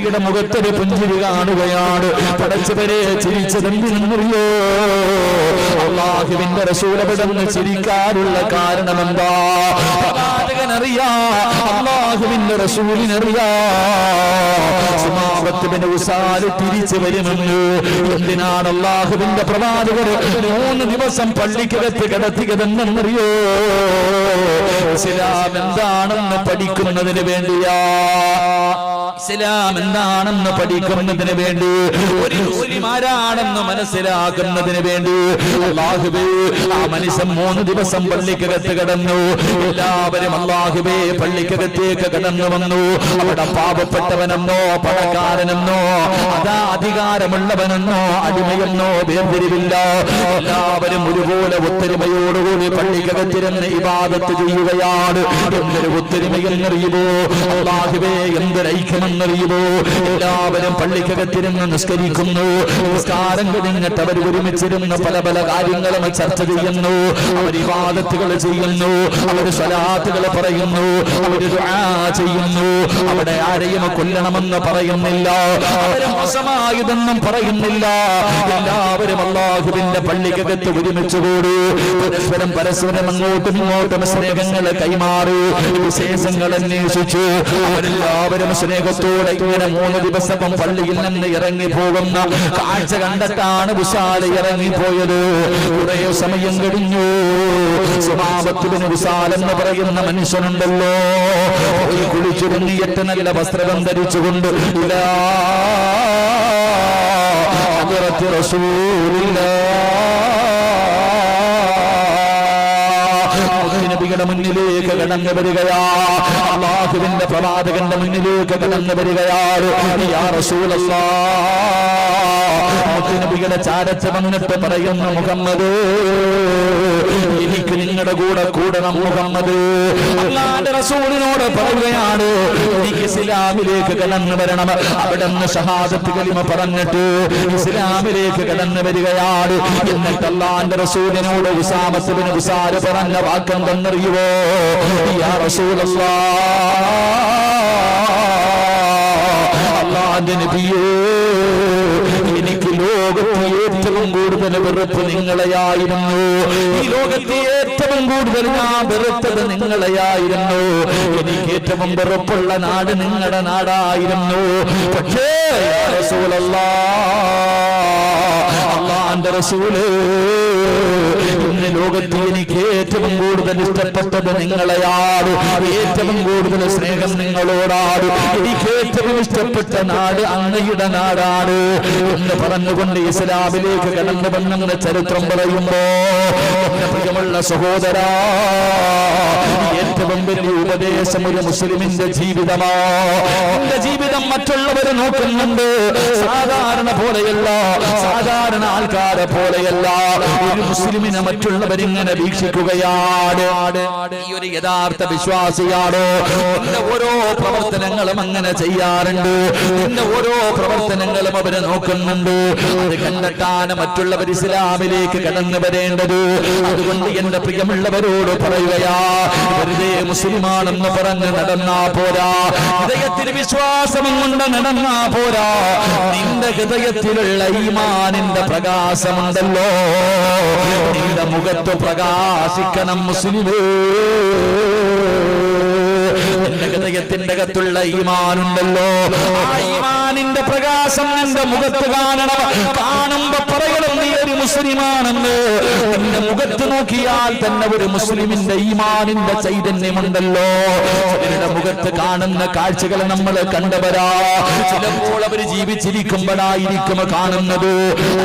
നബിയുടെ മുഖത്തൊരു പുഞ്ചിരി കാണുകയാണ്. പടച്ചവരെ ചിരിച്ചതെന്തിനെന്നറിയോ? അല്ലാഹുവിന്റെ റസൂൽ അവിടുന്ന് ചിരിക്കാനുള്ള കാരണം എന്താ? പ്രവാചകനറിയാ, അല്ലാഹുവിന്റെ റസൂലിനറിയാ സുമാബത്ത് ബിൻ ഉസാല് തിരിച്ചു വരുമെന്ന്. എന്തിനാണ് അല്ലാഹുവിന്റെ പ്രവാചകർ 3 ദിവസം പള്ളിക്കകത്ത് കിടത്തിയതെന്നറിയോ? ഇസ്ലാം എന്താണെന്ന് പഠിക്കുന്നതിന് വേണ്ടിയാ. ഇസ്ലാം എന്താണെന്ന് പഠിക്കുന്നതിന് വേണ്ടി, ഒരു മുസ്ലിമാരാണെന്ന് മനസ്സിലാക്കുന്നതിന് വേണ്ടി അല്ലാഹുവേ ആ മനുഷ്യൻ 3 ദിവസം പള്ളിക്കകത്ത് കിടന്നു. എല്ലാവരും അല്ലാഹുവേ പള്ളിക്കകത്തേക്ക് കടന്നു വന്നു. അവിടെ പാവപ്പെട്ടവനെന്നോ പണക്കാരനെന്നോ അതാ അധികാരമുള്ളവനെന്നോ അടിമയെന്നോ വേർതിരിവില്ല. എല്ലാവരും ഒരുപോലെ ഒത്തൊരുമയോടുകൂടി പള്ളിക്കകത്തിരുന്ന് ഇബാദത്ത് ചെയ്യുകയാണ്. എന്തൊരു ഒത്തൊരുമയെന്നറിയുമോ? അല്ലാഹുവേ എന്തൊരു ഐക്യമെന്നറിയുമോ? എല്ലാവരും പള്ളിക്കകത്തിരുന്ന് നിസ്കരിക്കുന്നു. നിസ്കാരം കഴിഞ്ഞിട്ട് അവർ ഒരുമിച്ചിരുന്ന് പല പല കാര്യങ്ങളും ചർച്ച ചെയ്യുന്നു. അവർ ഇബാദത്തുകൾ ചെയ്യുന്നു, അവർ സ്വലാത്തുകൾ പറയുന്നു, അവർ ദുആ ചെയ്യുന്നു. അവിടെ ആരെയും കൊല്ലണമെന്ന് പറയുന്നില്ല, അവരെ മോശമായതൊന്നും പറയുന്നില്ല. എല്ലാവരും അല്ലാഹുവിന്റെ പള്ളിക്കകത്ത് ഒരുമിച്ച് കൂടി പരസ്പരം അങ്ങോട്ടും ഇങ്ങോട്ടും സ്നേഹങ്ങൾ കൈമാറി, വിശേഷങ്ങൾ അന്വേഷിച്ചു. അവരെല്ലാവരും സ്നേഹത്തോടെ ഇങ്ങനെ 3 ദിവസം പള്ളിയിൽ നിന്ന് ഇറങ്ങി പോകുന്ന കാഴ്ച കണ്ടിട്ടാണ് വിശാല ഇറങ്ങിപ്പോയത്. കുറെ സമയം കഴിഞ്ഞു. സുമാബത്ത് ബിൻ ഉസാൽ എന്ന് പറയുന്ന മനുഷ്യനുണ്ടല്ലോ, ഈ കുളിച്ചുരുങ്ങിയിട്ട് നല്ല വസ്ത്രം ധരിച്ചുകൊണ്ട് നബിയുടെ മുന്നിലേക്ക് കടന്നു വരികയാ. അല്ലാഹുവിന്റെ പ്രവാചകന്റെ മുന്നിലേക്ക് കടന്നു വരികയാണ്. യാ റസൂലല്ലാഹ്, നബിയുടെ ചാരത്ത് വന്നിട്ട് പറയുന്നു, മുഹമ്മദ് എനിക്ക് നിങ്ങളുടെ കൂടെ കൂടണം മുഹമ്മദ്. അല്ലാഹുവിന്റെ റസൂലിനോട് പറയുകയാണ്, എനിക്ക് ഇസ്ലാമിലേക്ക് കടന്നു വരണം. അവിടുന്ന് ഷഹാദത്ത് കലിമ പറഞ്ഞിട്ട് ഇസ്ലാമിലേക്ക് കടന്നു വരികയാണ്. എന്നിട്ട് അല്ലാഹുവിന്റെ റസൂലിനോട് ഉസാമത്ത് ബിൻ ഉസാൽ പറഞ്ഞ വാക്കെന്തെന്നറിയുവോ? യാ റസൂലല്ലാഹ്, അല്ലാഹുവിന്റെ നബിയേ, എനിക്ക് ലോകത്തെ ഏറ്റവും കൂടുതൽ വെറുപ്പ് നിങ്ങളെയായിരുന്നു. ഈ ലോകത്തെ ഏറ്റവും കൂടുതൽ ഞാൻ വെറുത്തത് നിങ്ങളെയായിരുന്നു. എനിക്ക് ഏറ്റവും വെറുപ്പുള്ള നാട് നിങ്ങളുടെ നാടായിരുന്നു. പക്ഷേ യാ റസൂലല്ലാഹ്, അല്ലാഹുവിന്റെ റസൂലേ, ഇന്ന് ലോകത്ത് എനിക്ക് ഏറ്റവും കൂടുതൽ ഇഷ്ടപ്പെട്ടത് നിങ്ങളെയാണ്. ഏറ്റവും കൂടുതൽ സ്നേഹം നിങ്ങളോടാണ്. എനിക്ക് ഏറ്റവും ഇഷ്ടപ്പെട്ട നാട് അങ്ങയുടെ നാടാണ് എന്ന് പറഞ്ഞുകൊണ്ട് ഇസ്ലാമിലേക്ക് കടന്നു വന്നെന്ന ചരിത്രം പറയുമ്പോ, എന്റെ പ്രിയമുള്ള സഹോദരാ, ഏറ്റവും വലിയ ഉപദേശം ഒരു മുസ്ലിമിന്റെ ജീവിതമാ. എന്റെ ജീവിതം മറ്റുള്ളവർ നോക്കുന്നുണ്ട്. സാധാരണ പോലെയല്ല, സാധാരണ ആൾക്കാരെ പോലെയല്ല. ഒരു മുസ്ലിമിനെ മറ്റുള്ളവരിങ്ങനെ വീക്ഷിക്കുകയാണ്. ഈ ഒരു യഥാർത്ഥ വിശ്വാസിയാണോ? എന്റെ ഓരോ പ്രവർത്തനങ്ങളും അങ്ങനെ ചെയ്യാറുണ്ട്. എന്റെ ഓരോ പ്രവർത്തനങ്ങളും അവരെ നോക്കുന്നുണ്ട്. അത് കണ്ടിട്ടാണ് മറ്റുള്ളവർ ഇസ്ലാമിലേക്ക് കടന്നു വരേണ്ടത്. അതുകൊണ്ട് എന്റെ പ്രിയമുള്ളവരോട് പറയുകയാ, വെറുതെ മുസ്ലിമാണെന്ന് പറഞ്ഞ് നടന്നാ പോരാ, ഹൃദയത്തിൽ വിശ്വാസം കൊണ്ട് നടന്നാ പോരാ. നിന്റെ ഹൃദയത്തിലുള്ള ഈമാനിന്റെ പ്രകാശമുണ്ടല്ലോ, നിന്റെ മുഖത്ത് പ്രകാശിക്കണം മുസ്ലിമേ. നിന്റെ ഹൃദയത്തിന്റെ അകത്തുള്ള ഈമാനുണ്ടല്ലോ, ആ ഈമാനിന്റെ പ്രകാശം നിന്റെ മുഖത്ത് കാണണം. കാണുമ്പോ പറയണം നീ ഒരു മുസ്ലിമാണെന്ന്. നിന്റെ മുഖത്ത് നോക്കിയാൽ തന്നെ ഒരു മുസ്ലിമിന്റെ ഈമാനിന്റെ ചൈതന്യമുണ്ടല്ലോ. ചിലരുടെ മുഖത്ത് കാണുന്ന കാഴ്ചകൾ നമ്മൾ കണ്ടവരാ. ചിലപ്പോൾ അവര് ജീവിച്ചിരിക്കുമ്പോഴായിരിക്കും കാണുന്നത്.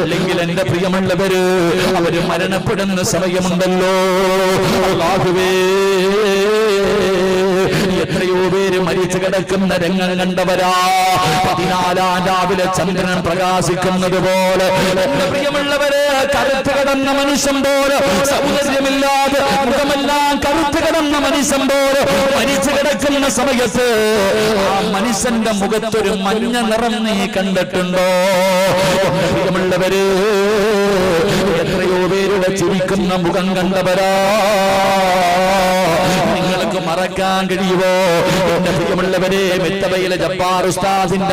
അല്ലെങ്കിൽ എന്റെ പ്രിയമുള്ളവര് അവര് മരണപ്പെടുന്ന സമയമുണ്ടല്ലോ. അല്ലാഹുവേ, എത്രയോ പേര് മരിച്ചു കിടക്കുന്ന രംഗം കണ്ടവരാ. 14 രാവിലെ ചന്ദ്രൻ പ്രകാശിക്കുന്നത് പോലെ, എന്റെ പ്രിയമുള്ളവരെ, കറുത്ത് കിടന്ന മനുഷ്യൻ പോലെ, സൗന്ദര്യമില്ലാതെ മുഖമെല്ലാം കറുത്ത് കിടന്ന മനുഷ്യൻ പോലെ മരിച്ചു കിടക്കുന്ന സമയത്ത് ആ മനുഷ്യന്റെ മുഖത്തൊരു മഞ്ഞ നിറം നീ കണ്ടിട്ടുണ്ടോ? എന്റെ പ്രിയമുള്ളവര്, എത്രയോ പേരുടെ ചിരിക്കുന്ന മുഖം കണ്ടവരാ. നിങ്ങൾക്ക് മറക്കാൻ കഴിയുമോ? എന്റെ പ്രിയമുള്ളവരെ, മെത്തവയിലെ ജബ്ബാർ ഉസ്താദിന്റെ